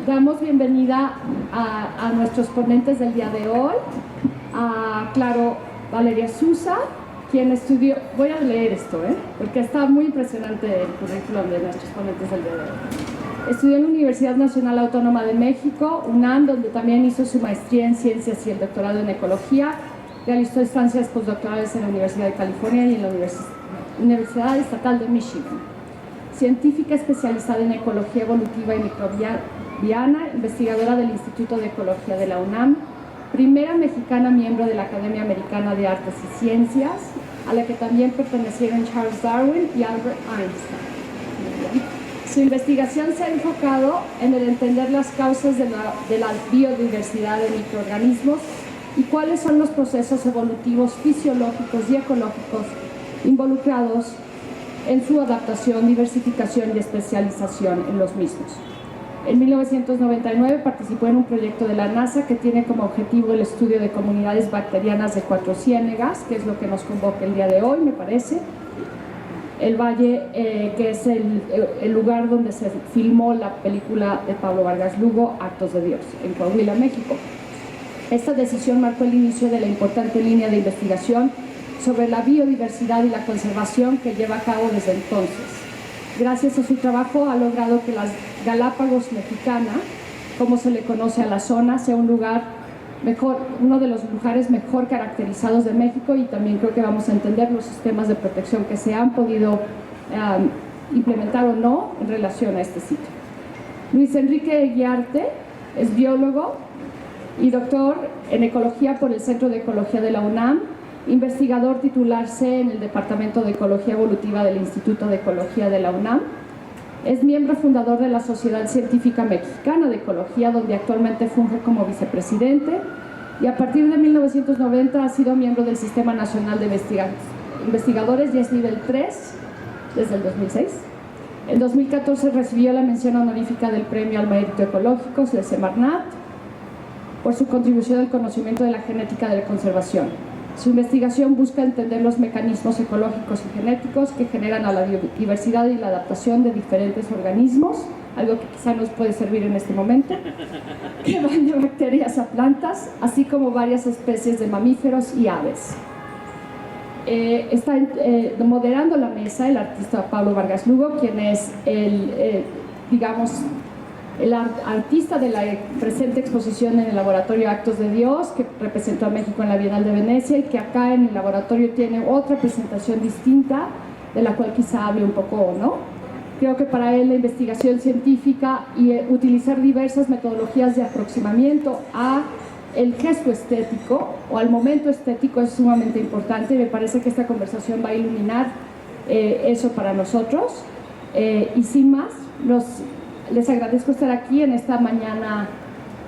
damos bienvenida a nuestros ponentes del día de hoy, a Claro Valeria Sousa, quien estudió, voy a leer esto, porque está muy impresionante el currículum de nuestros ponentes del día de hoy. Estudió en la Universidad Nacional Autónoma de México, UNAM, donde también hizo su maestría en Ciencias y el doctorado en Ecología. Realizó estancias postdoctorales en la Universidad de California y en la Universidad Estatal de Michigan. Científica especializada en ecología evolutiva y microbiana, investigadora del Instituto de Ecología de la UNAM, primera mexicana miembro de la Academia Americana de Artes y Ciencias, a la que también pertenecieron Charles Darwin y Albert Einstein. Su investigación se ha enfocado en el entender las causas de la biodiversidad de microorganismos y cuáles son los procesos evolutivos fisiológicos y ecológicos involucrados en su adaptación, diversificación y especialización en los mismos. En 1999 participó en un proyecto de la NASA que tiene como objetivo el estudio de comunidades bacterianas de Cuatro Ciénegas, que es lo que nos convoca el día de hoy, me parece. El Valle, que es el lugar donde se filmó la película de Pablo Vargas Lugo, Actos de Dios, en Coahuila, México. Esta decisión marcó el inicio de la importante línea de investigación sobre la biodiversidad y la conservación que lleva a cabo desde entonces. Gracias a su trabajo ha logrado que las Galápagos mexicana, como se le conoce a la zona, sea un lugar mejor, uno de los lugares mejor caracterizados de México, y también creo que vamos a entender los sistemas de protección que se han podido implementar o no en relación a este sitio. Luis Enrique Eguiarte es biólogo y doctor en ecología por el Centro de Ecología de la UNAM, investigador titular C en el Departamento de Ecología Evolutiva del Instituto de Ecología de la UNAM. Es miembro fundador de la Sociedad Científica Mexicana de Ecología, donde actualmente funge como vicepresidente, y a partir de 1990 ha sido miembro del Sistema Nacional de Investigadores y es nivel 3 desde el 2006. En 2014 recibió la mención honorífica del Premio al Mérito Ecológico de Semarnat por su contribución al conocimiento de la genética de la conservación. Su investigación busca entender los mecanismos ecológicos y genéticos que generan a la biodiversidad y la adaptación de diferentes organismos, algo que quizá nos puede servir en este momento, que van de bacterias a plantas, así como varias especies de mamíferos y aves. Está moderando la mesa el artista Pablo Vargas Lugo, quien es el artista de la presente exposición en el Laboratorio Actos de Dios, que representó a México en la Bienal de Venecia, y que acá en el laboratorio tiene otra presentación distinta, de la cual quizá hable un poco, ¿no? Creo que para él la investigación científica y utilizar diversas metodologías de aproximamiento a el gesto estético o al momento estético es sumamente importante, y me parece que esta conversación va a iluminar eso para nosotros. Y sin más, les agradezco estar aquí en esta mañana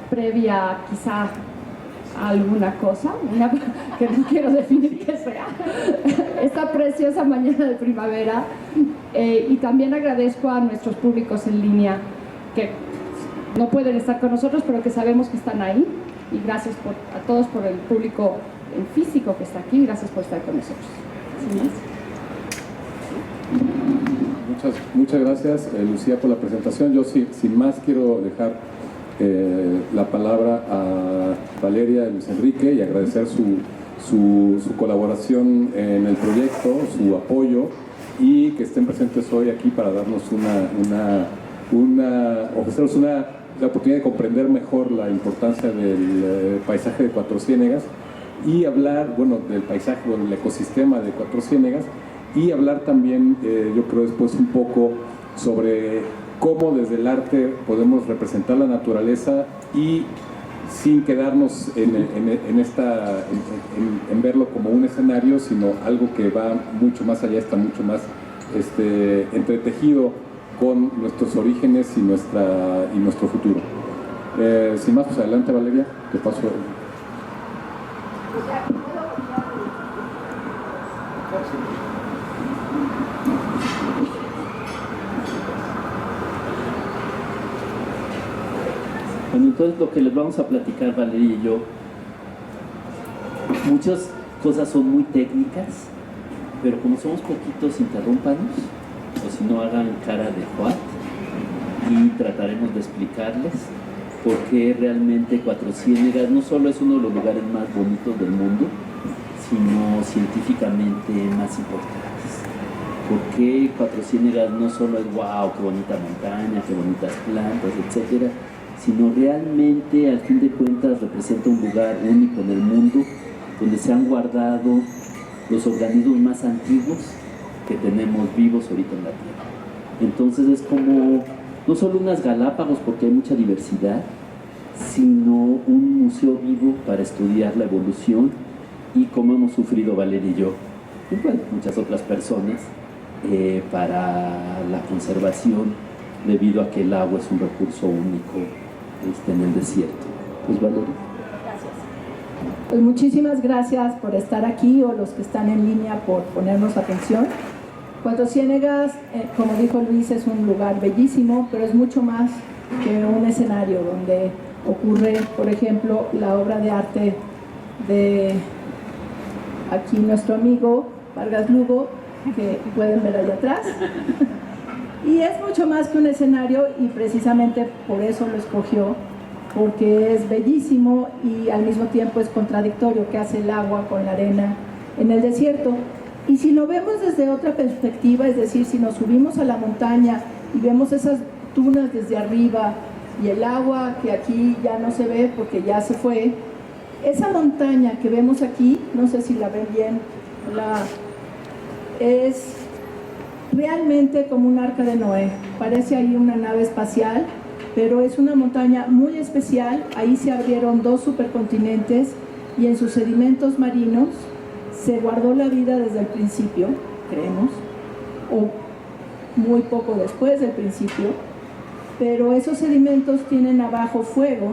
previa quizá a alguna cosa, que no quiero definir qué sea, esta preciosa mañana de primavera, y también agradezco a nuestros públicos en línea que no pueden estar con nosotros, pero que sabemos que están ahí, y gracias a todos por el público en físico que está aquí, gracias por estar con nosotros. ¿Sí más? Muchas gracias, Lucía, por la presentación. Yo sin más quiero dejar la palabra a Valeria y Luis Enrique y agradecer su colaboración en el proyecto, su apoyo, y que estén presentes hoy aquí para darnos ofrecernos la oportunidad de comprender mejor la importancia del paisaje de Cuatro Ciénegas y hablar, del paisaje o del ecosistema de Cuatro Ciénegas, y hablar también, yo creo, después un poco sobre cómo desde el arte podemos representar la naturaleza y sin quedarnos en verlo como un escenario, sino algo que va mucho más allá, está mucho más entretejido con nuestros orígenes y nuestro futuro. Sin más, pues adelante, Valeria, te paso. Bueno, entonces lo que les vamos a platicar Valeria y yo, muchas cosas son muy técnicas, pero como somos poquitos, interrúmpanos, o si no, hagan cara de what, y trataremos de explicarles. porque realmente Cuatro Ciénegas no solo es uno de los lugares más bonitos del mundo, sino científicamente más importantes. Porque Cuatro Ciénegas no solo es wow, qué bonita montaña, qué bonitas plantas, etcétera, sino realmente al fin de cuentas representa un lugar único en el mundo donde se han guardado los organismos más antiguos que tenemos vivos ahorita en la Tierra. Entonces es como no solo unas Galápagos porque hay mucha diversidad, sino un museo vivo para estudiar la evolución y cómo hemos sufrido Valeria y yo, y bueno, muchas otras personas, para la conservación, debido a que el agua es un recurso único en el desierto. Pues Valeria. Gracias. Pues muchísimas gracias por estar aquí, o los que están en línea por ponernos atención. Cuatro Ciénegas, como dijo Luis, es un lugar bellísimo, pero es mucho más que un escenario donde ocurre, por ejemplo, la obra de arte de aquí nuestro amigo Vargas Lugo, que pueden ver allá atrás. Y es mucho más que un escenario, y precisamente por eso lo escogió, porque es bellísimo y al mismo tiempo es contradictorio, que hace el agua con la arena en el desierto. Y si lo vemos desde otra perspectiva, es decir, si nos subimos a la montaña y vemos esas dunas desde arriba y el agua que aquí ya no se ve porque ya se fue, esa montaña que vemos aquí, no sé si la ven bien, es realmente como un arca de Noé. Parece ahí una nave espacial, pero es una montaña muy especial. Ahí se abrieron 2 supercontinentes y en sus sedimentos marinos se guardó la vida desde el principio, creemos, o muy poco después del principio, pero esos sedimentos tienen abajo fuego,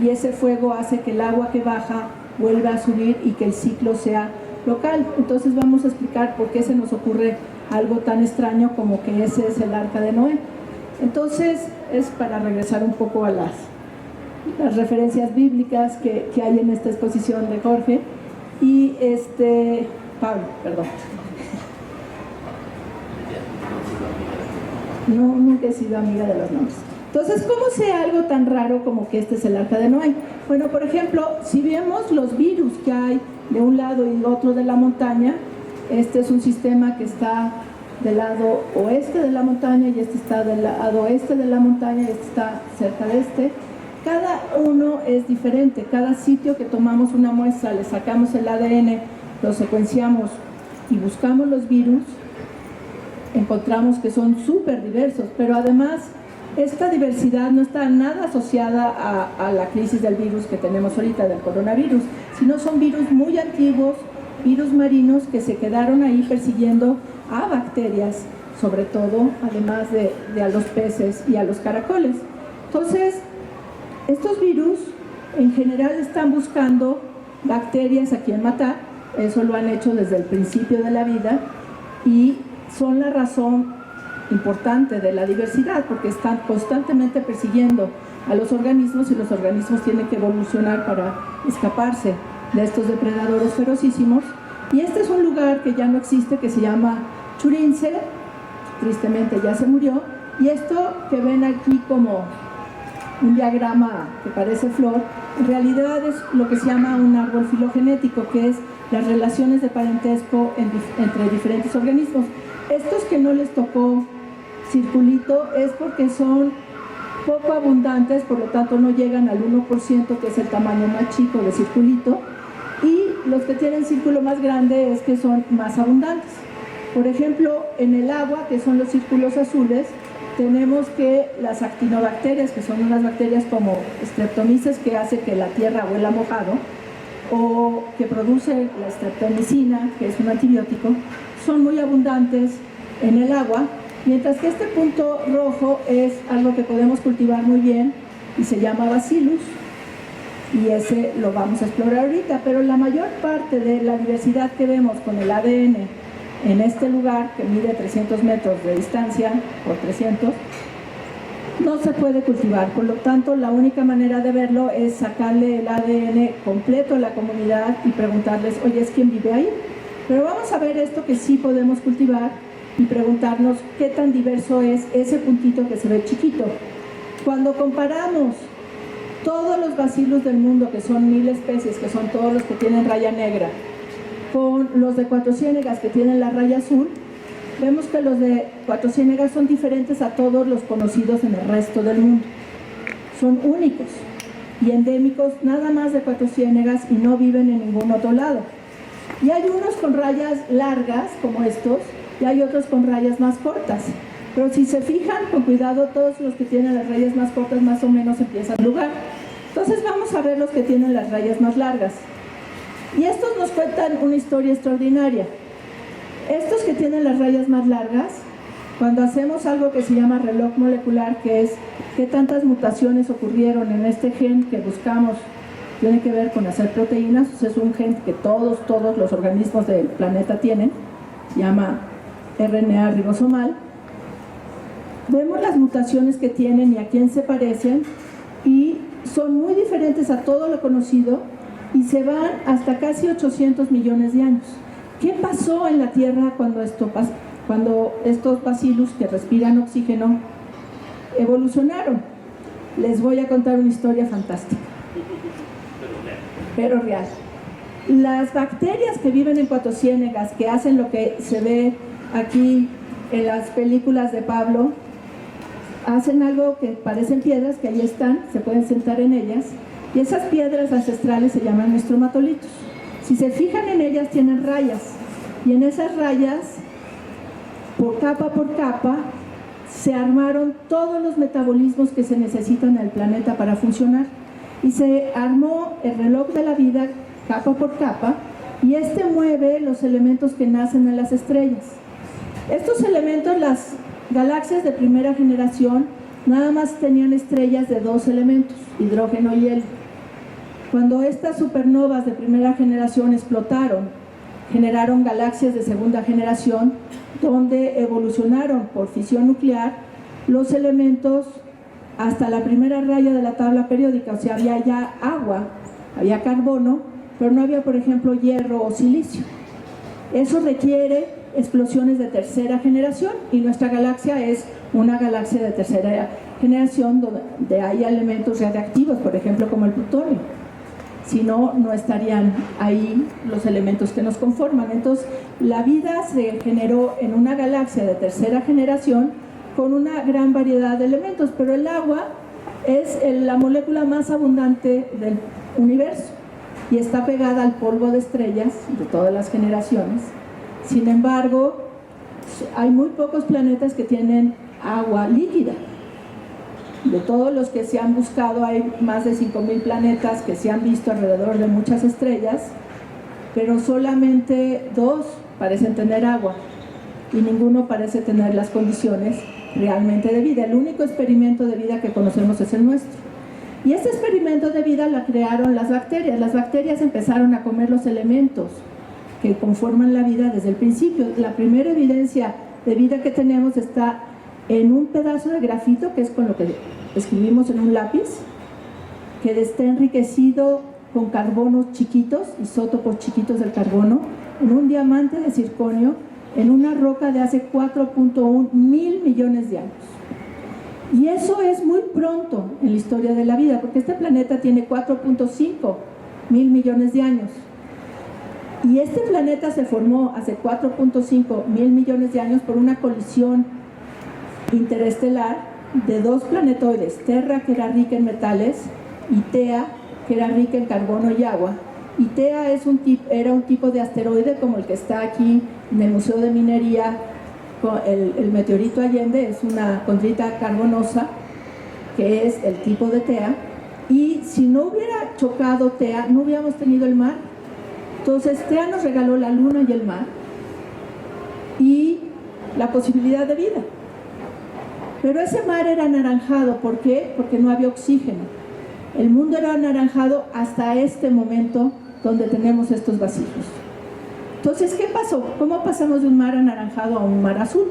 y ese fuego hace que el agua que baja vuelva a subir y que el ciclo sea local. Entonces vamos a explicar por qué se nos ocurre algo tan extraño como que ese es el arca de Noé. Entonces es para regresar un poco a las referencias bíblicas que hay en esta exposición de Jorge y Pablo, perdón. No, nunca he sido amiga de los nombres. Entonces, ¿cómo sé algo tan raro como que este es el arca de Noé? Bueno, por ejemplo, si vemos los virus que hay de un lado y otro de la montaña, este es un sistema que está del lado oeste de la montaña, y este está del lado oeste de la montaña, y este está cerca de este. Cada uno es diferente. Cada sitio que tomamos una muestra, le sacamos el ADN, lo secuenciamos y buscamos los virus, encontramos que son súper diversos, pero además esta diversidad no está nada asociada a la crisis del virus que tenemos ahorita, del coronavirus, sino son virus muy antiguos, virus marinos que se quedaron ahí persiguiendo a bacterias, sobre todo, además de a los peces y a los caracoles. Entonces, estos virus en general están buscando bacterias a quien matar. Eso lo han hecho desde el principio de la vida y son la razón importante de la diversidad, porque están constantemente persiguiendo a los organismos, y los organismos tienen que evolucionar para escaparse de estos depredadores ferocísimos. Y este es un lugar que ya no existe, que se llama Churince, tristemente ya se murió, y esto que ven aquí como un diagrama que parece flor, en realidad es lo que se llama un árbol filogenético, que es las relaciones de parentesco entre diferentes organismos. Estos que no les tocó circulito es porque son poco abundantes, por lo tanto no llegan al 1%, que es el tamaño más chico de circulito, y los que tienen círculo más grande es que son más abundantes. Por ejemplo, en el agua, que son los círculos azules, tenemos que las actinobacterias, que son unas bacterias como Streptomyces, que hace que la tierra huela mojado, o que produce la streptomicina, que es un antibiótico, son muy abundantes en el agua, mientras que este punto rojo es algo que podemos cultivar muy bien y se llama Bacillus, y ese lo vamos a explorar ahorita. Pero la mayor parte de la diversidad que vemos con el ADN en este lugar, que mide 300 metros de distancia por 300, no se puede cultivar. Por lo tanto, la única manera de verlo es sacarle el ADN completo a la comunidad y preguntarles, oye, ¿es quién vive ahí? Pero vamos a ver esto que sí podemos cultivar y preguntarnos qué tan diverso es ese puntito que se ve chiquito. Cuando comparamos todos los bacilos del mundo, que son 1000 especies, que son todos los que tienen raya negra, con los de Cuatro Ciénegas que tienen la raya azul, vemos que los de Cuatro Ciénegas son diferentes a todos los conocidos en el resto del mundo. Son únicos y endémicos nada más de Cuatro Ciénegas y no viven en ningún otro lado. Y hay unos con rayas largas, como estos, y hay otros con rayas más cortas. Pero si se fijan con cuidado, todos los que tienen las rayas más cortas más o menos empiezan a lugar. Entonces vamos a ver los que tienen las rayas más largas. Y estos nos cuentan una historia extraordinaria. Estos que tienen las rayas más largas, cuando hacemos algo que se llama reloj molecular, que es qué tantas mutaciones ocurrieron en este gen que buscamos, tiene que ver con hacer proteínas, es un gen que todos los organismos del planeta tienen, se llama RNA ribosomal. Vemos las mutaciones que tienen y a quién se parecen, y son muy diferentes a todo lo conocido y se van hasta casi 800 millones de años. ¿Qué pasó en la Tierra cuando estos bacillus que respiran oxígeno evolucionaron? Les voy a contar una historia fantástica, pero real. Las bacterias que viven en Cuatro Ciénegas, que hacen lo que se ve aquí en las películas de Pablo, hacen algo que parecen piedras, que ahí están, se pueden sentar en ellas, y esas piedras ancestrales se llaman estromatolitos. Si se fijan en ellas, tienen rayas, y en esas rayas, por capa, se armaron todos los metabolismos que se necesitan en el planeta para funcionar, y se armó el reloj de la vida capa por capa, y este mueve los elementos que nacen en las estrellas. Estos elementos, las galaxias de primera generación, nada más tenían estrellas de 2 elementos, hidrógeno y helio. Cuando estas supernovas de primera generación explotaron, generaron galaxias de segunda generación, donde evolucionaron por fisión nuclear los elementos hasta la primera raya de la tabla periódica. O sea, había ya agua, había carbono, pero no había, por ejemplo, hierro o silicio. Eso requiere explosiones de tercera generación, y nuestra galaxia es una galaxia de tercera generación donde hay elementos radiactivos, por ejemplo, como el plutonio. Si no, no estarían ahí los elementos que nos conforman. Entonces, la vida se generó en una galaxia de tercera generación con una gran variedad de elementos, pero el agua es la molécula más abundante del universo y está pegada al polvo de estrellas de todas las generaciones. Sin embargo, hay muy pocos planetas que tienen agua líquida. De todos los que se han buscado, hay más de 5000 planetas que se han visto alrededor de muchas estrellas, pero solamente 2 parecen tener agua y ninguno parece tener las condiciones realmente de vida. El único experimento de vida que conocemos es el nuestro. Y este experimento de vida lo crearon las bacterias. Las bacterias empezaron a comer los elementos que conforman la vida desde el principio. La primera evidencia de vida que tenemos está en un pedazo de grafito, que es con lo que escribimos en un lápiz, que está enriquecido con carbonos chiquitos, isótopos chiquitos del carbono, en un diamante de circonio, en una roca de hace 4.1 mil millones de años. Y eso es muy pronto en la historia de la vida, porque este planeta tiene 4.5 mil millones de años. Y este planeta se formó hace 4.5 mil millones de años por una colisión interestelar de 2 planetoides, Terra, que era rica en metales, y Tea, que era rica en carbono y agua. Y Tea era un tipo de asteroide como el que está aquí en el Museo de Minería, el meteorito Allende, es una condrita carbonosa, que es el tipo de Tea, y si no hubiera chocado Tea, no hubiéramos tenido el mar. Entonces Tea nos regaló la luna y el mar, y la posibilidad de vida. Pero ese mar era anaranjado, ¿por qué? Porque no había oxígeno. El mundo era anaranjado hasta este momento donde tenemos estos vacíos. Entonces, ¿qué pasó? ¿Cómo pasamos de un mar anaranjado a un mar azul?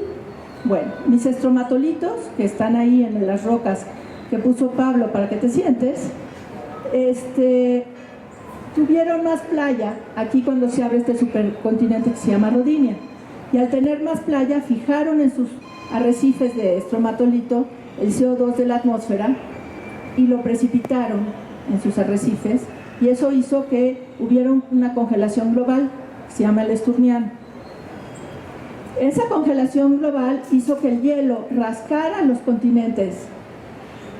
Bueno, mis estromatolitos, que están ahí en las rocas que puso Pablo para que te sientes, tuvieron más playa aquí cuando se abre este supercontinente que se llama Rodinia. Y al tener más playa, fijaron en sus arrecifes de estromatolito el CO2 de la atmósfera, y lo precipitaron en sus arrecifes, y eso hizo que hubiera una congelación global, que se llama el Esturniano. Esa congelación global hizo que el hielo rascara los continentes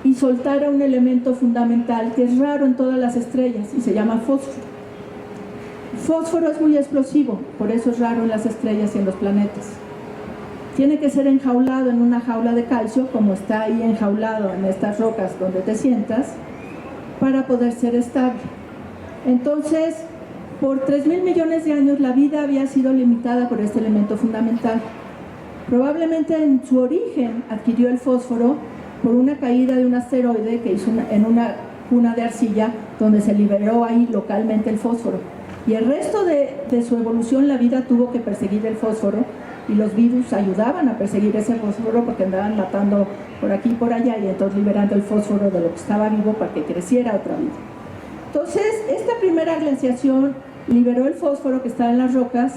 y soltara un elemento fundamental que es raro en todas las estrellas y se llama fósforo. Fósforo es muy explosivo, por eso es raro en las estrellas y en los planetas. Tiene que ser enjaulado en una jaula de calcio, como está ahí enjaulado en estas rocas donde te sientas, para poder ser estable. Entonces, por 3.000 millones de años la vida había sido limitada por este elemento fundamental. Probablemente en su origen adquirió el fósforo por una caída de un asteroide que hizo en una cuna de arcilla, donde se liberó ahí localmente el fósforo. Y el resto de su evolución la vida tuvo que perseguir el fósforo, y los virus ayudaban a perseguir ese fósforo porque andaban matando por aquí y por allá, y entonces liberando el fósforo de lo que estaba vivo para que creciera otra vida. Entonces, esta primera glaciación liberó el fósforo que estaba en las rocas,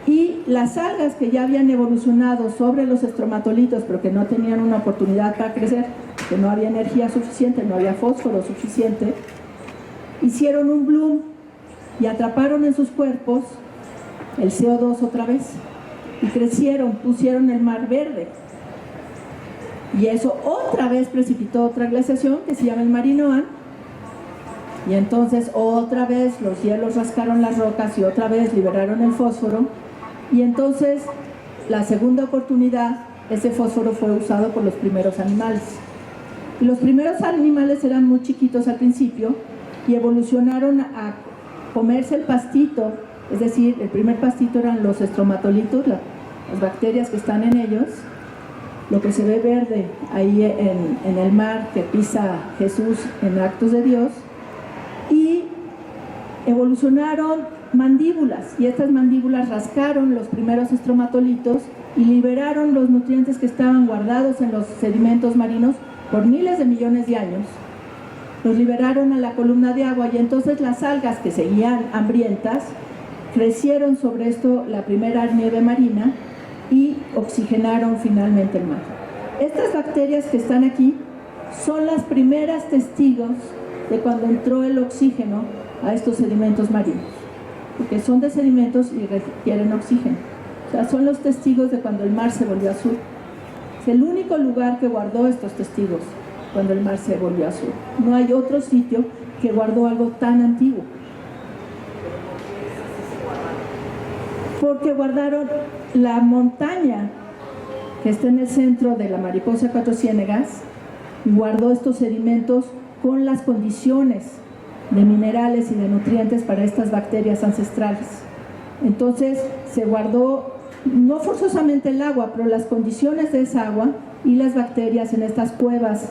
y las algas que ya habían evolucionado sobre los estromatolitos, pero que no tenían una oportunidad para crecer, que no había energía suficiente, no había fósforo suficiente, hicieron un bloom y atraparon en sus cuerpos el CO2 otra vez, y crecieron, pusieron el mar verde, y eso otra vez precipitó otra glaciación que se llama el Marinoan. Y entonces otra vez los hielos rascaron las rocas y otra vez liberaron el fósforo, y entonces la segunda oportunidad, ese fósforo fue usado por los primeros animales. Y los primeros animales eran muy chiquitos al principio y evolucionaron a comerse el pastito, es decir, el primer pastito eran los estromatolitos, las bacterias que están en ellos, lo que se ve verde ahí en el mar que pisa Jesús en Actos de Dios. Y evolucionaron mandíbulas, y estas mandíbulas rascaron los primeros estromatolitos y liberaron los nutrientes que estaban guardados en los sedimentos marinos por miles de millones de años. Los liberaron a la columna de agua, y entonces las algas, que seguían hambrientas, crecieron sobre esto la primera nieve marina y oxigenaron finalmente el mar. Estas bacterias que están aquí son las primeras testigos de cuando entró el oxígeno a estos sedimentos marinos, porque son de sedimentos y requieren oxígeno. O sea, son los testigos de cuando el mar se volvió azul. Es el único lugar que guardó estos testigos cuando el mar se volvió azul. No hay otro sitio que guardó algo tan antiguo, porque guardaron la montaña que está en el centro de la mariposa cuatro ciénegas, guardó estos sedimentos con las condiciones de minerales y de nutrientes para estas bacterias ancestrales. Entonces se guardó no forzosamente el agua, pero las condiciones de esa agua y las bacterias en estas cuevas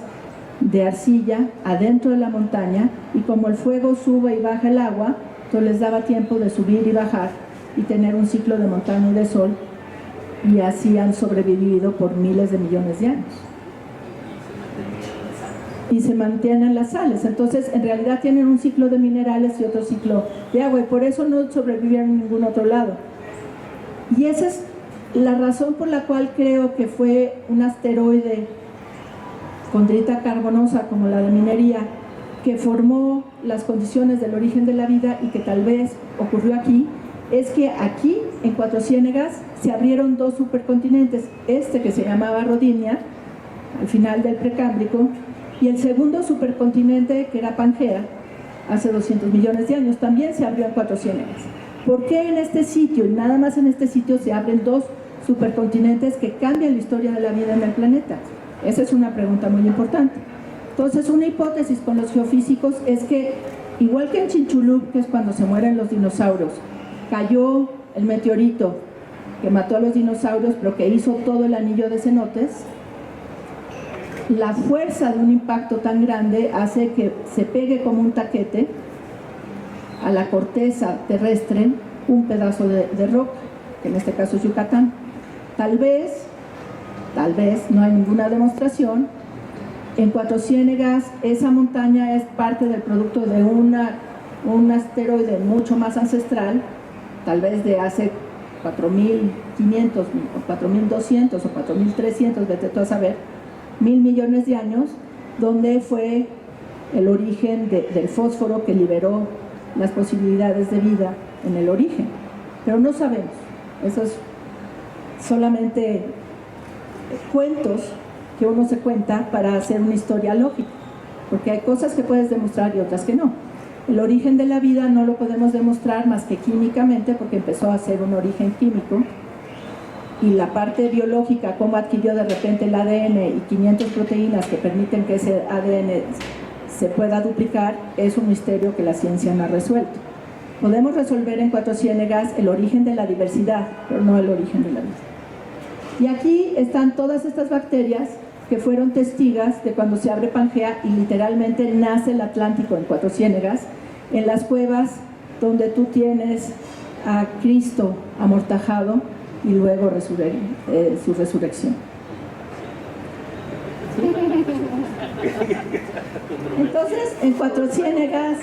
de arcilla adentro de la montaña, y como el fuego sube y baja el agua, entonces les daba tiempo de subir y bajar y tener un ciclo de montaña y de sol, y así han sobrevivido por miles de millones de años. Y se mantienen las sales. Entonces, en realidad tienen un ciclo de minerales y otro ciclo de agua, y por eso no sobrevivieron en ningún otro lado. Y esa es la razón por la cual creo que fue un asteroide condrita carbonosa como la de minería que formó las condiciones del origen de la vida, y que tal vez ocurrió aquí. Es que aquí en Cuatro Ciénegas se abrieron dos supercontinentes, este que se llamaba Rodinia al final del Precámbrico, y el segundo supercontinente, que era Pangea, hace 200 millones de años, también se abrió en Cuatro Ciénegas. ¿Por qué en este sitio, y nada más en este sitio, se abren dos supercontinentes que cambian la historia de la vida en el planeta? Esa es una pregunta muy importante. Entonces, una hipótesis con los geofísicos es que, igual que en Chicxulub, que es cuando se mueren los dinosaurios, cayó el meteorito que mató a los dinosaurios, pero que hizo todo el anillo de cenotes, la fuerza de un impacto tan grande hace que se pegue como un taquete a la corteza terrestre un pedazo de roca, que en este caso es Yucatán. Tal vez, no hay ninguna demostración, en Cuatro Ciénegas esa montaña es parte del producto de un asteroide mucho más ancestral, tal vez de hace 4.500 o 4.200 o 4.300, vete tú a saber, 1.000 millones de años, donde fue el origen del fósforo que liberó las posibilidades de vida en el origen, pero no sabemos. Eso es solamente cuentos que uno se cuenta para hacer una historia lógica, porque hay cosas que puedes demostrar y otras que no. El origen de la vida no lo podemos demostrar más que químicamente, porque empezó a ser un origen químico, y la parte biológica, cómo adquirió de repente el ADN y 500 proteínas que permiten que ese ADN se pueda duplicar, es un misterio que la ciencia no ha resuelto. Podemos resolver en Cuatro Ciénegas el origen de la diversidad, pero no el origen de la vida. Y aquí están todas estas bacterias que fueron testigas de cuando se abre Pangea y literalmente nace el Atlántico en Cuatro Ciénegas, en las cuevas donde tú tienes a Cristo amortajado y luego su resurrección. Entonces, en Cuatro Ciénegas,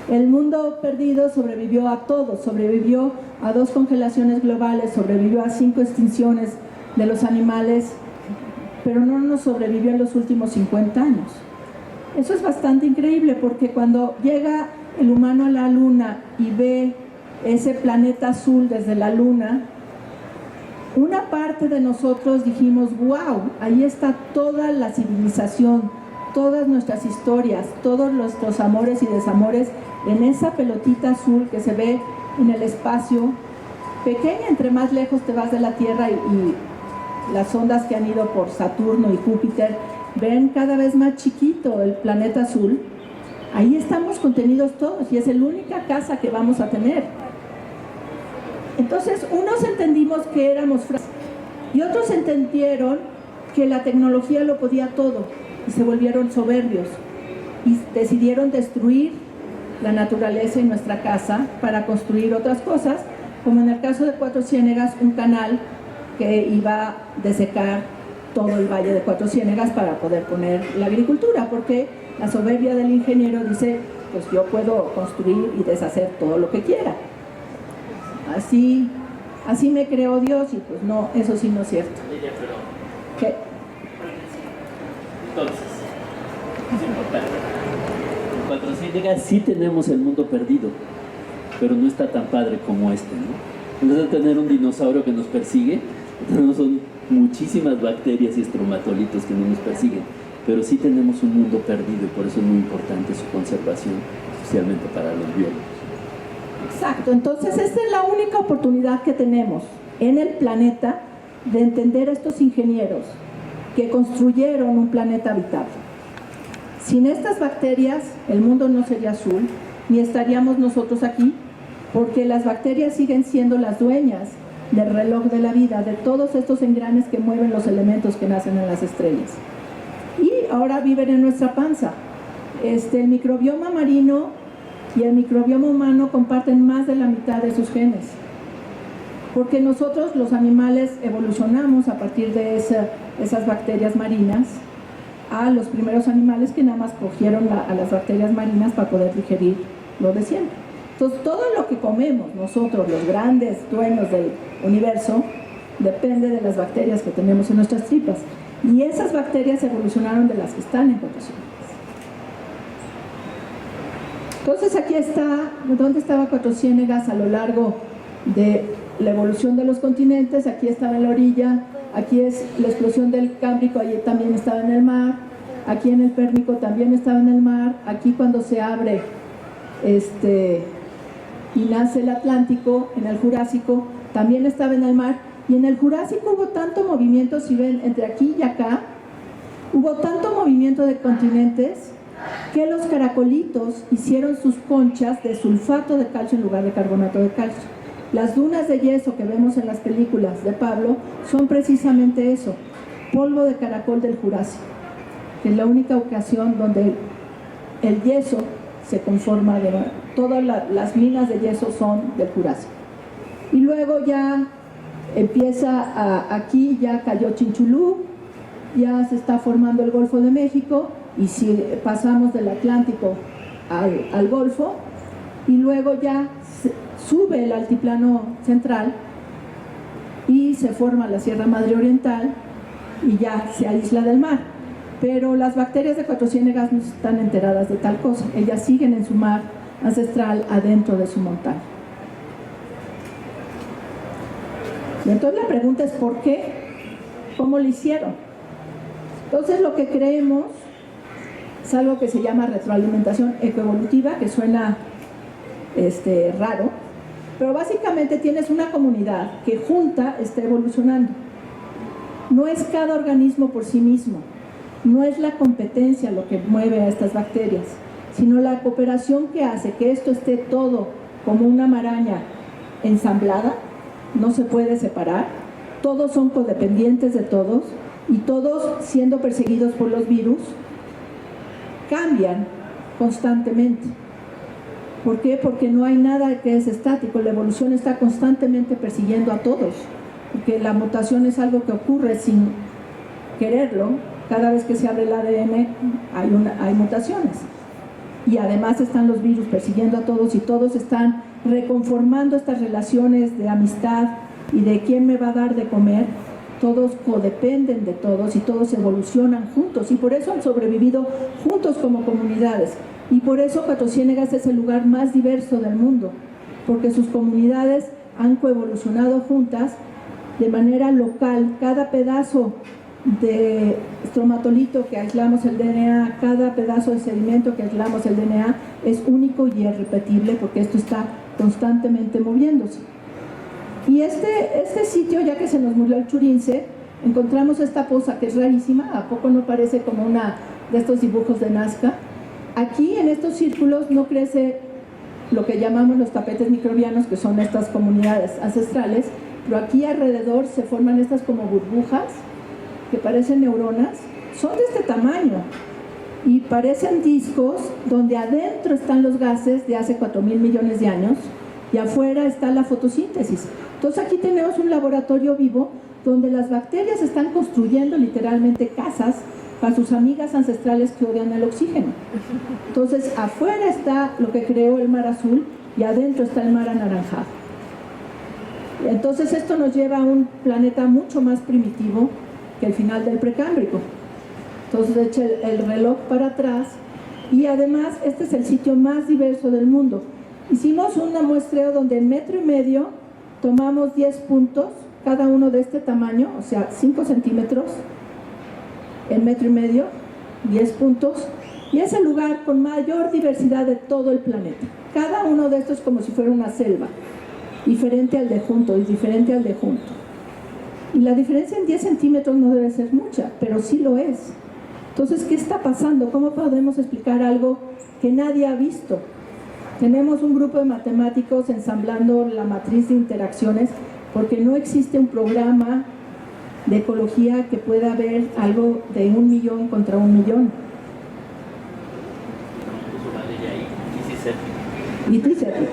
el mundo perdido sobrevivió a todo, sobrevivió a 2 congelaciones globales, sobrevivió a 5 extinciones de los animales, pero no nos sobrevivió en los últimos 50 años. Eso es bastante increíble, porque cuando llega el humano a la luna y ve ese planeta azul desde la luna, una parte de nosotros dijimos, wow, ahí está toda la civilización, todas nuestras historias, todos nuestros amores y desamores en esa pelotita azul que se ve en el espacio, pequeña entre más lejos te vas de la Tierra, y las ondas que han ido por Saturno y Júpiter ven cada vez más chiquito el planeta azul. Ahí estamos contenidos todos y es la única casa que vamos a tener. Entonces, unos entendimos que éramos frágiles y otros entendieron que la tecnología lo podía todo y se volvieron soberbios y decidieron destruir la naturaleza y nuestra casa para construir otras cosas, como en el caso de Cuatro Ciénegas, un canal que iba a desecar todo el valle de Cuatro Ciénegas para poder poner la agricultura, porque la soberbia del ingeniero dice, pues yo puedo construir y deshacer todo lo que quiera. Así me creó Dios, y pues no, eso sí no es cierto. ¿Qué? Entonces, es importante. En Cuatro Ciénegas sí tenemos el mundo perdido, pero no está tan padre como este, ¿no? En vez de tener un dinosaurio que nos persigue, tenemos muchísimas bacterias y estromatolitos que no nos persiguen, pero sí tenemos un mundo perdido, y por eso es muy importante su conservación, especialmente para los biólogos. Exacto, entonces esta es la única oportunidad que tenemos en el planeta de entender a estos ingenieros que construyeron un planeta habitable. Sin estas bacterias, el mundo no sería azul, ni estaríamos nosotros aquí, porque las bacterias siguen siendo las dueñas del reloj de la vida, de todos estos engranes que mueven los elementos que nacen en las estrellas. Y ahora viven en nuestra panza. El microbioma marino y el microbioma humano comparten más de la mitad de sus genes, porque nosotros los animales evolucionamos a partir de esas bacterias marinas a los primeros animales que nada más cogieron a las bacterias marinas para poder digerir lo de siempre. Entonces todo lo que comemos nosotros, los grandes dueños del universo, depende de las bacterias que tenemos en nuestras tripas, y esas bacterias evolucionaron de las que están en Cuatro Ciénegas. Entonces aquí está, ¿dónde estaba Cuatro Ciénegas a lo largo de la evolución de los continentes? Aquí estaba en la orilla, aquí es la explosión del Cámbrico, allí también estaba en el mar, aquí en el Pérmico también estaba en el mar, aquí cuando se abre y nace el Atlántico, en el Jurásico también estaba en el mar, y en el Jurásico hubo tanto movimiento, si ven, entre aquí y acá, hubo tanto movimiento de continentes que los caracolitos hicieron sus conchas de sulfato de calcio en lugar de carbonato de calcio. Las dunas de yeso que vemos en las películas de Pablo son precisamente eso, polvo de caracol del Jurásico, que es la única ocasión donde el yeso se conforma de... Todas las minas de yeso son del Jurásico. Y luego ya empieza aquí, ya cayó Chinchulú, ya se está formando el Golfo de México, y si pasamos del Atlántico al Golfo, y luego ya sube el altiplano central y se forma la Sierra Madre Oriental y ya se aísla del mar. Pero las bacterias de Cuatro Ciénegas no están enteradas de tal cosa. Ellas siguen en su mar ancestral adentro de su montaña. Y entonces la pregunta es ¿por qué? ¿Cómo lo hicieron? Entonces lo que creemos es algo que se llama retroalimentación ecoevolutiva, que suena raro, pero básicamente tienes una comunidad que junta está evolucionando. No es cada organismo por sí mismo, no es la competencia lo que mueve a estas bacterias, sino la cooperación que hace que esto esté todo como una maraña ensamblada, no se puede separar, todos son codependientes de todos y todos siendo perseguidos por los virus cambian constantemente. ¿Por qué? Porque no hay nada que es estático, la evolución está constantemente persiguiendo a todos, porque la mutación es algo que ocurre sin quererlo. Cada vez que se abre el ADN hay mutaciones y además están los virus persiguiendo a todos y todos están reconformando estas relaciones de amistad y de quién me va a dar de comer. Todos codependen de todos y todos evolucionan juntos y por eso han sobrevivido juntos como comunidades y por eso Cuatro Ciénegas es el lugar más diverso del mundo, porque sus comunidades han coevolucionado juntas de manera local. Cada pedazo de estromatolito que aislamos el DNA, cada pedazo de sedimento que aislamos el DNA es único y irrepetible porque esto está constantemente moviéndose. Y este sitio, ya que se nos murió el churince, encontramos esta poza que es rarísima. ¿A poco no parece como una de estos dibujos de Nazca? Aquí en estos círculos no crece lo que llamamos los tapetes microbianos, que son estas comunidades ancestrales, pero aquí alrededor se forman estas como burbujas que parecen neuronas, son de este tamaño y parecen discos donde adentro están los gases de hace 4.000 millones de años y afuera está la fotosíntesis. Entonces aquí tenemos un laboratorio vivo donde las bacterias están construyendo literalmente casas para sus amigas ancestrales que odian el oxígeno. Entonces afuera está lo que creó el mar azul y adentro está el mar anaranjado. Entonces esto nos lleva a un planeta mucho más primitivo que el final del Precámbrico. Entonces echa el reloj para atrás y además este es el sitio más diverso del mundo. Hicimos un muestreo donde en 1,5 metros tomamos 10 puntos, cada uno de este tamaño, o sea 5 centímetros en 1,5 metros, 10 puntos, y es el lugar con mayor diversidad de todo el planeta. Cada uno de estos es como si fuera una selva, diferente al de junto y diferente al de junto. Y la diferencia en 10 centímetros no debe ser mucha, pero sí lo es. Entonces, ¿qué está pasando? ¿Cómo podemos explicar algo que nadie ha visto? Tenemos un grupo de matemáticos ensamblando la matriz de interacciones porque no existe un programa de ecología que pueda ver algo de 1 millón contra 1 millón. Y Tizerri.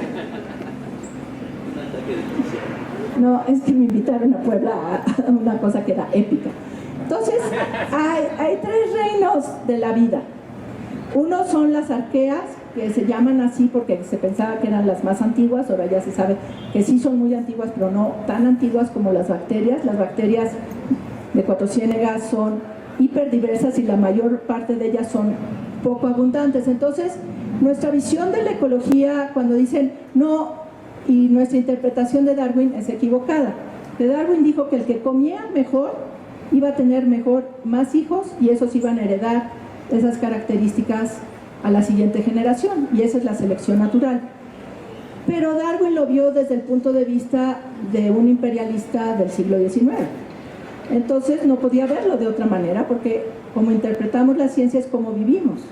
No, es que me invitaron a Puebla a una cosa que era épica. Entonces, hay 3 reinos de la vida. Uno son las arqueas, que se llaman así porque se pensaba que eran las más antiguas. Ahora ya se sabe que sí son muy antiguas, pero no tan antiguas como las bacterias. Las bacterias de Cuatro Ciénegas son hiperdiversas y la mayor parte de ellas son poco abundantes. Entonces, nuestra visión de la ecología, cuando dicen no, y nuestra interpretación de Darwin es equivocada. Que Darwin dijo que el que comía mejor iba a tener más hijos y esos iban a heredar esas características a la siguiente generación, y esa es la selección natural. Pero Darwin lo vio desde el punto de vista de un imperialista del siglo XIX. Entonces no podía verlo de otra manera, porque como interpretamos la ciencia es como vivimos.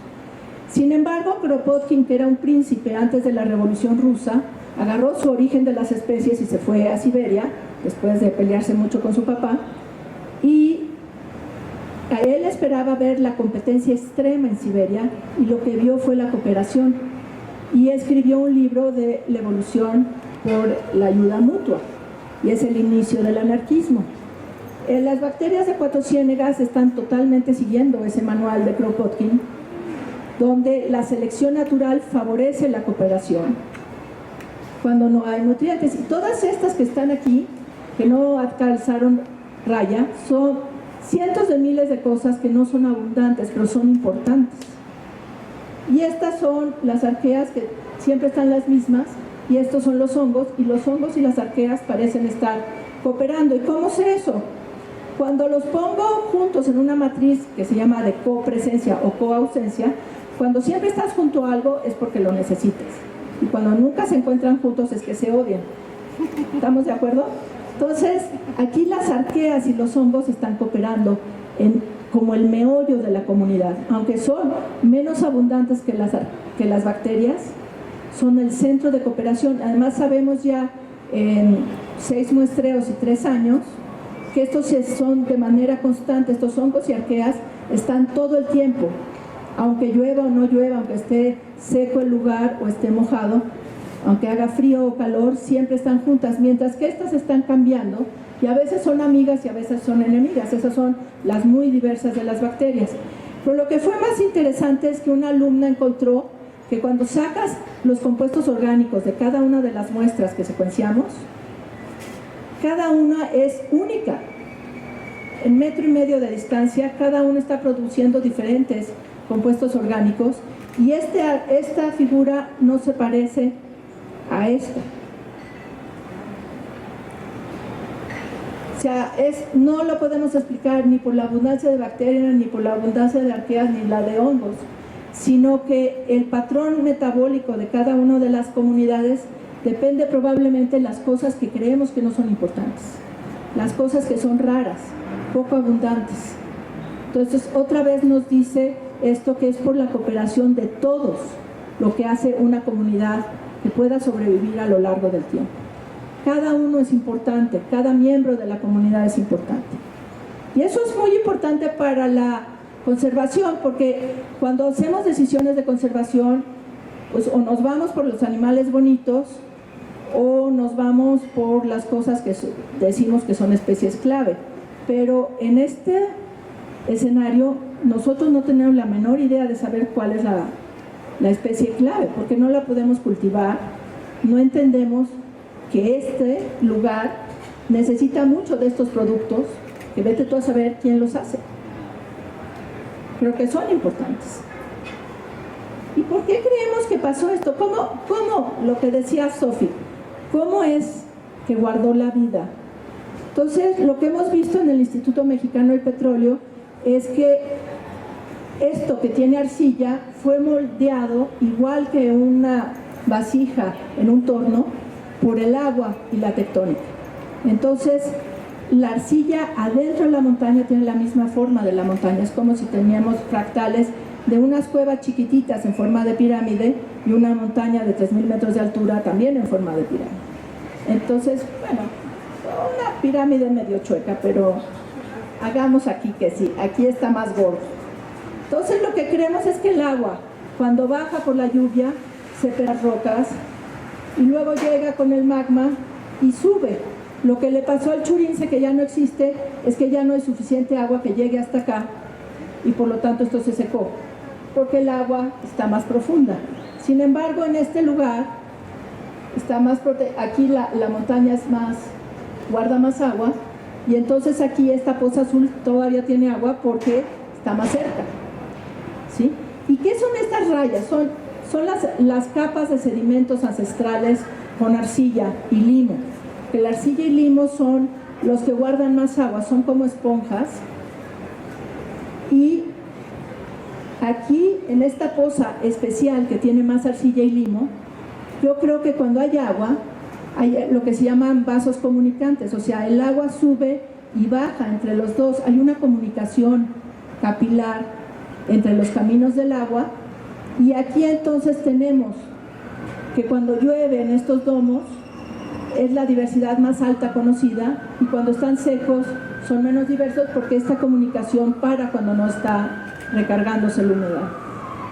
Sin embargo, Kropotkin, que era un príncipe antes de la Revolución Rusa, agarró su origen de las especies y se fue a Siberia, después de pelearse mucho con su papá, y a él esperaba ver la competencia extrema en Siberia, y lo que vio fue la cooperación, y escribió un libro de la evolución por la ayuda mutua, y es el inicio del anarquismo. Las bacterias de Cuatro Ciénegas están totalmente siguiendo ese manual de Kropotkin, donde la selección natural favorece la cooperación cuando no hay nutrientes. Y todas estas que están aquí, que no alcanzaron raya, son cientos de miles de cosas que no son abundantes, pero son importantes. Y estas son las arqueas, que siempre están las mismas, y estos son los hongos, y los hongos y las arqueas parecen estar cooperando. ¿Y cómo sé eso? Cuando los pongo juntos en una matriz que se llama de copresencia o coausencia, cuando siempre estás junto a algo es porque lo necesitas. Y cuando nunca se encuentran juntos es que se odian. ¿Estamos de acuerdo? Entonces, aquí las arqueas y los hongos están cooperando como el meollo de la comunidad. Aunque son menos abundantes que las bacterias, son el centro de cooperación. Además, sabemos ya en 6 muestreos y 3 años que estos son de manera constante, estos hongos y arqueas están todo el tiempo, aunque llueva o no llueva, aunque esté seco el lugar o esté mojado, aunque haga frío o calor, siempre están juntas, mientras que estas están cambiando y a veces son amigas y a veces son enemigas. Esas son las muy diversas de las bacterias. Pero lo que fue más interesante es que una alumna encontró que cuando sacas los compuestos orgánicos de cada una de las muestras que secuenciamos, cada una es única. En 1,5 metros de distancia, cada una está produciendo diferentes compuestos orgánicos y esta figura no se parece a esta. O sea, no lo podemos explicar ni por la abundancia de bacterias, ni por la abundancia de arqueas, ni la de hongos, sino que el patrón metabólico de cada una de las comunidades depende probablemente de las cosas que creemos que no son importantes, las cosas que son raras, poco abundantes. Entonces, otra vez nos dice esto, que es por la cooperación de todos lo que hace una comunidad que pueda sobrevivir a lo largo del tiempo. Cada uno es importante, cada miembro de la comunidad es importante. Y eso es muy importante para la conservación, porque cuando hacemos decisiones de conservación, pues o nos vamos por los animales bonitos o nos vamos por las cosas que decimos que son especies clave. Pero en este escenario nosotros no tenemos la menor idea de saber cuál es la especie clave, porque no la podemos cultivar, no entendemos que este lugar necesita mucho de estos productos, que vete tú a saber quién los hace, pero que son importantes. ¿Y por qué creemos que pasó esto? ¿Cómo lo que decía Sophie, cómo es que guardó la vida? Entonces, lo que hemos visto en el Instituto Mexicano del Petróleo es que esto que tiene arcilla fue moldeado igual que una vasija en un torno por el agua y la tectónica. Entonces, la arcilla adentro de la montaña tiene la misma forma de la montaña. Es como si teníamos fractales de unas cuevas chiquititas en forma de pirámide y una montaña de 3,000 metros de altura también en forma de pirámide. Entonces, bueno, una pirámide medio chueca, pero hagamos aquí que sí, aquí está más gordo. Entonces lo que creemos es que el agua, cuando baja por la lluvia, se pega las rocas y luego llega con el magma y sube. Lo que le pasó al Churince, que ya no existe, es que ya no hay suficiente agua que llegue hasta acá y por lo tanto esto se secó, porque el agua está más profunda. Sin embargo, en este lugar está más aquí la montaña es más, guarda más agua, y entonces aquí esta poza azul todavía tiene agua porque está más cerca, ¿sí? ¿Y qué son estas rayas? Son las capas de sedimentos ancestrales con arcilla y limo. Que la arcilla y limo son los que guardan más agua, son como esponjas. Y aquí, en esta poza especial que tiene más arcilla y limo, yo creo que cuando hay agua, hay lo que se llaman vasos comunicantes, o sea, el agua sube y baja entre los dos, hay una comunicación capilar entre los caminos del agua, y aquí entonces tenemos que cuando llueve en estos domos es la diversidad más alta conocida, y cuando están secos son menos diversos porque esta comunicación para cuando no está recargándose la humedad.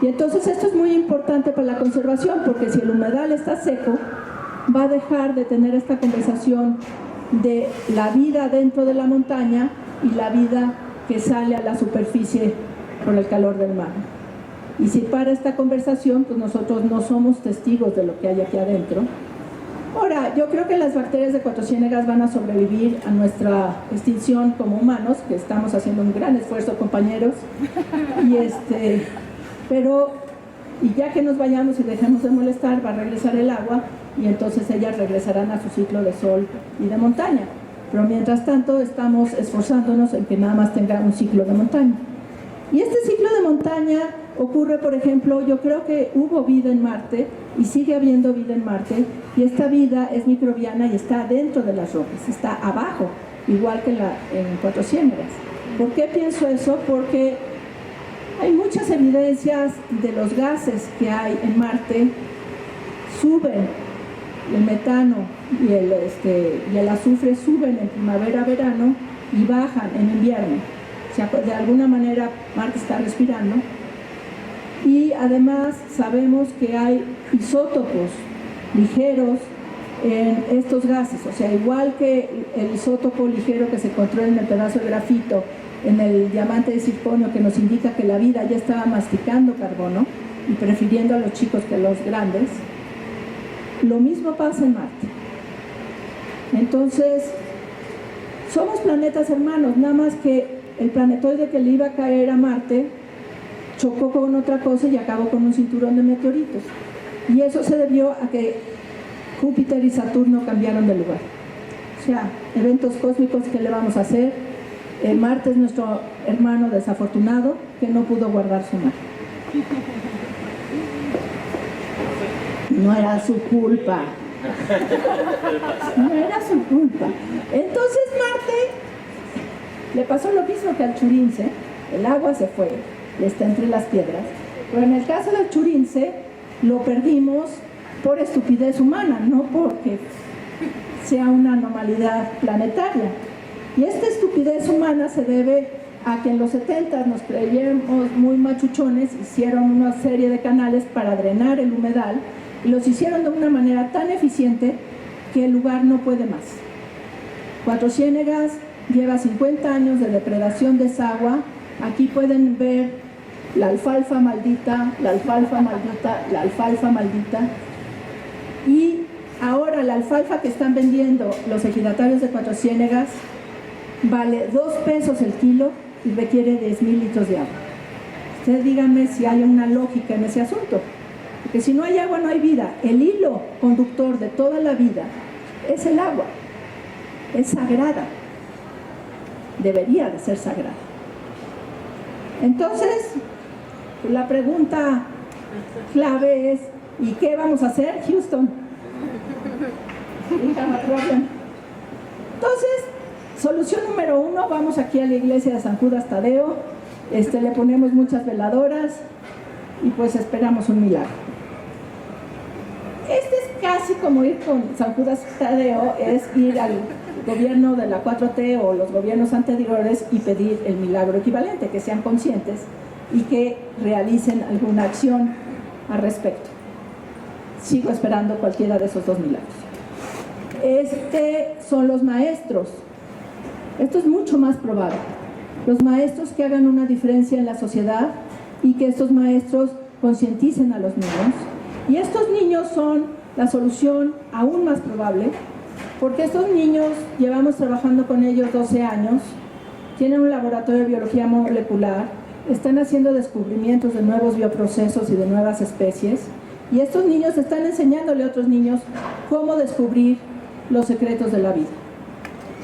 Y entonces esto es muy importante para la conservación, porque si el humedal está seco, va a dejar de tener esta conversación de la vida dentro de la montaña y la vida que sale a la superficie por el calor del mar. Y si para esta conversación, pues nosotros no somos testigos de lo que hay aquí adentro, Ahora, yo creo que las bacterias de Cuatro Ciénegas van a sobrevivir a nuestra extinción como humanos, que estamos haciendo un gran esfuerzo, compañeros. Y ya que nos vayamos y dejemos de molestar, va a regresar el agua y entonces ellas regresarán a su ciclo de sol y de montaña. Pero mientras tanto estamos esforzándonos en que nada más tenga un ciclo de montaña. Y este ciclo de montaña ocurre, por ejemplo, yo creo que hubo vida en Marte y sigue habiendo vida en Marte, y esta vida es microbiana y está dentro de las rocas, está abajo, igual que en Cuatro Ciénegas. ¿Por qué pienso eso? Porque hay muchas evidencias de los gases que hay en Marte, suben, el metano y el azufre suben en primavera-verano y bajan en invierno. O sea, de alguna manera Marte está respirando. Y además sabemos que hay isótopos ligeros en estos gases, o sea, igual que el isótopo ligero que se encontró en el pedazo de grafito, en el diamante de circonio, que nos indica que la vida ya estaba masticando carbono y prefiriendo a los chicos que a los grandes, lo mismo pasa en Marte. Entonces, somos planetas hermanos, nada más que el planetoide que le iba a caer a Marte chocó con otra cosa y acabó con un cinturón de meteoritos. Y eso se debió a que Júpiter y Saturno cambiaron de lugar. O sea, eventos cósmicos, ¿qué le vamos a hacer? Marte es nuestro hermano desafortunado que no pudo guardar su mar. No era su culpa. No era su culpa. Entonces Marte le pasó lo mismo que al Churince. El agua se fue, está entre las piedras. Pero en el caso del Churince lo perdimos por estupidez humana, no porque sea una anormalidad planetaria. Y esta estupidez humana se debe a que en los 70 nos creíamos muy machuchones, hicieron una serie de canales para drenar el humedal y los hicieron de una manera tan eficiente que el lugar no puede más. Cuatro Ciénegas lleva 50 años de depredación de esa agua. Aquí pueden ver la alfalfa maldita, la alfalfa maldita, la alfalfa maldita. Y ahora la alfalfa que están vendiendo los ejidatarios de Cuatro Ciénegas vale 2 pesos el kilo y requiere 10,000 litros de agua. Ustedes díganme si hay una lógica en ese asunto, porque si no hay agua no hay vida. El hilo conductor de toda la vida es el agua, es sagrada, debería de ser sagrada. Entonces, la pregunta clave es, ¿y qué vamos a hacer, Houston? Entonces, solución número 1, vamos aquí a la iglesia de San Judas Tadeo, le ponemos muchas veladoras y pues esperamos un milagro. Es casi como ir con San Judas Tadeo, es ir al gobierno de la 4T o los gobiernos anteriores y pedir el milagro equivalente, que sean conscientes y que realicen alguna acción al respecto. Sigo esperando cualquiera de esos 2 milagros. Son los maestros. Esto es mucho más probable. Los maestros que hagan una diferencia en la sociedad y que estos maestros concienticen a los niños. Y estos niños son la solución aún más probable, porque estos niños llevamos trabajando con ellos 12 años, tienen un laboratorio de biología molecular, están haciendo descubrimientos de nuevos bioprocesos y de nuevas especies, y estos niños están enseñándole a otros niños cómo descubrir los secretos de la vida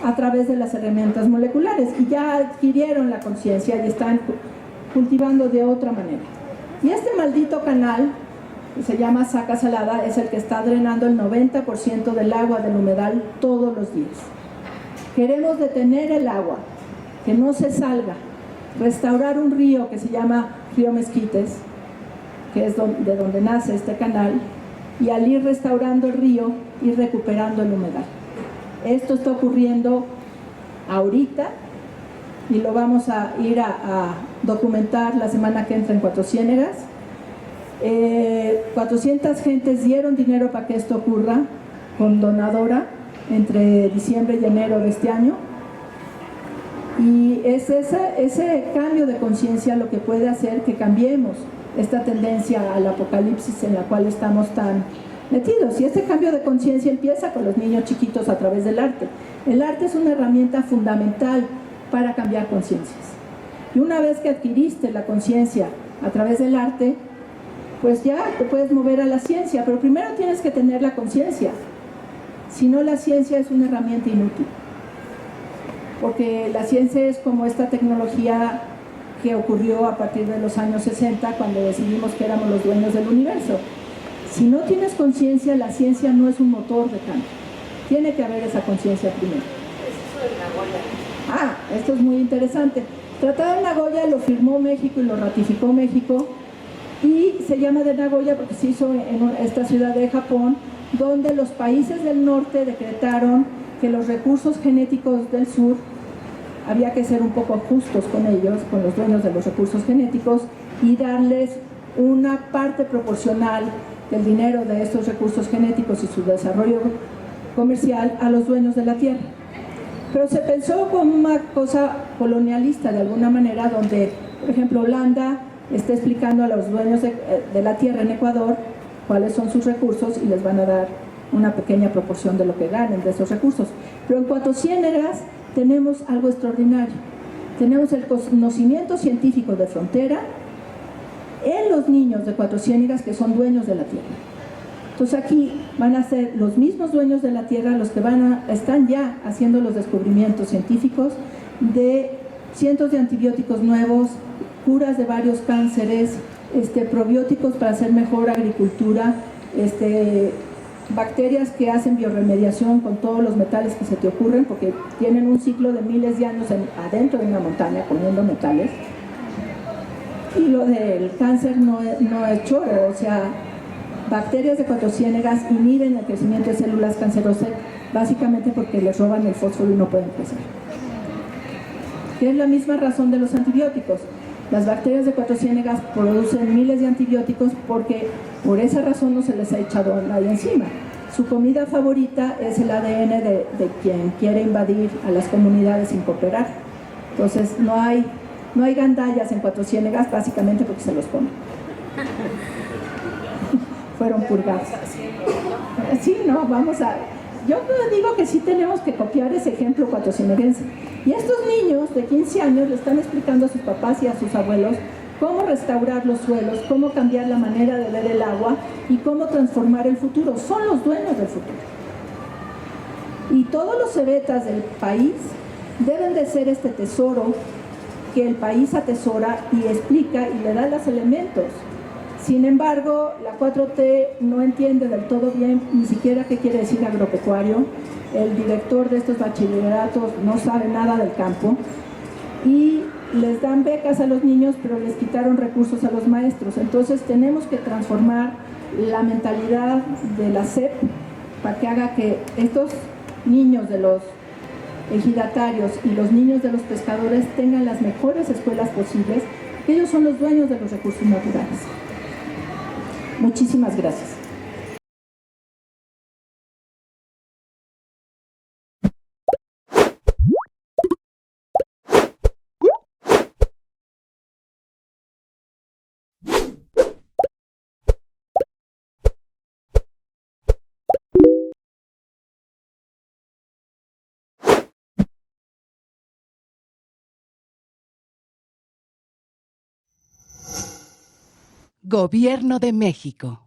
a través de las herramientas moleculares, y ya adquirieron la conciencia y están cultivando de otra manera. Y este maldito canal, que se llama Saca Salada, es el que está drenando el 90% del agua del humedal todos los días. Queremos detener el agua, que no se salga, restaurar un río que se llama Río Mezquites, que es de donde nace este canal, y al ir restaurando el río, ir recuperando el humedal. Esto está ocurriendo ahorita y lo vamos a ir a documentar la semana que entra en Cuatro Ciénegas. 400 gentes dieron dinero para que esto ocurra con donadora entre diciembre y enero de este año, y es ese cambio de conciencia lo que puede hacer que cambiemos esta tendencia al apocalipsis en la cual estamos tan metidos. Y este cambio de conciencia empieza con los niños chiquitos a través del arte. El arte es una herramienta fundamental para cambiar conciencias. Y una vez que adquiriste la conciencia a través del arte, pues ya te puedes mover a la ciencia, pero primero tienes que tener la conciencia. Si no, la ciencia es una herramienta inútil. Porque la ciencia es como esta tecnología que ocurrió a partir de los años 60, cuando decidimos que éramos los dueños del universo. Si no tienes conciencia, la ciencia no es un motor de cambio. Tiene que haber esa conciencia primero. Es eso de Nagoya. Esto es muy interesante. Tratado de Nagoya lo firmó México y lo ratificó México, y se llama de Nagoya porque se hizo en esta ciudad de Japón, donde los países del norte decretaron que los recursos genéticos del sur había que ser un poco justos con ellos, con los dueños de los recursos genéticos, y darles una parte proporcional del dinero de estos recursos genéticos y su desarrollo comercial a los dueños de la tierra. Pero se pensó como una cosa colonialista de alguna manera, donde, por ejemplo, Holanda está explicando a los dueños de la tierra en Ecuador cuáles son sus recursos y les van a dar una pequeña proporción de lo que ganen de esos recursos. Pero en Cuatro Ciénegas tenemos algo extraordinario. Tenemos el conocimiento científico de frontera en los niños de Cuatro Ciénegas, que son dueños de la tierra. Entonces aquí van a ser los mismos dueños de la tierra los que están ya haciendo los descubrimientos científicos de cientos de antibióticos nuevos, curas de varios cánceres, probióticos para hacer mejor agricultura, bacterias que hacen bioremediación con todos los metales que se te ocurren, porque tienen un ciclo de miles de años adentro de una montaña comiendo metales. Y lo del cáncer no es choro, o sea, bacterias de Cuatro Ciénegas inhiben el crecimiento de células cancerosas, básicamente porque les roban el fósforo y no pueden crecer. Que es la misma razón de los antibióticos. Las bacterias de Cuatro Ciénegas producen miles de antibióticos porque por esa razón no se les ha echado nadie encima. Su comida favorita es el ADN de quien quiere invadir a las comunidades sin cooperar. Entonces no hay gandallas en Cuatro Ciénegas, básicamente porque se los comen. Fueron purgados. Sí, no, yo digo que sí tenemos que copiar ese ejemplo cuatrociéneguense. Y estos niños de 15 años le están explicando a sus papás y a sus abuelos cómo restaurar los suelos, cómo cambiar la manera de ver el agua y cómo transformar el futuro. Son los dueños del futuro. Y todos los cebetas del país deben de ser este tesoro que el país atesora y explica y le da los elementos. Sin embargo, la 4T no entiende del todo bien ni siquiera qué quiere decir agropecuario. El director de estos bachilleratos no sabe nada del campo y les dan becas a los niños, pero les quitaron recursos a los maestros. Entonces tenemos que transformar la mentalidad de la SEP para que haga que estos niños de los ejidatarios y los niños de los pescadores tengan las mejores escuelas posibles, que ellos son los dueños de los recursos naturales. Muchísimas gracias. Gobierno de México.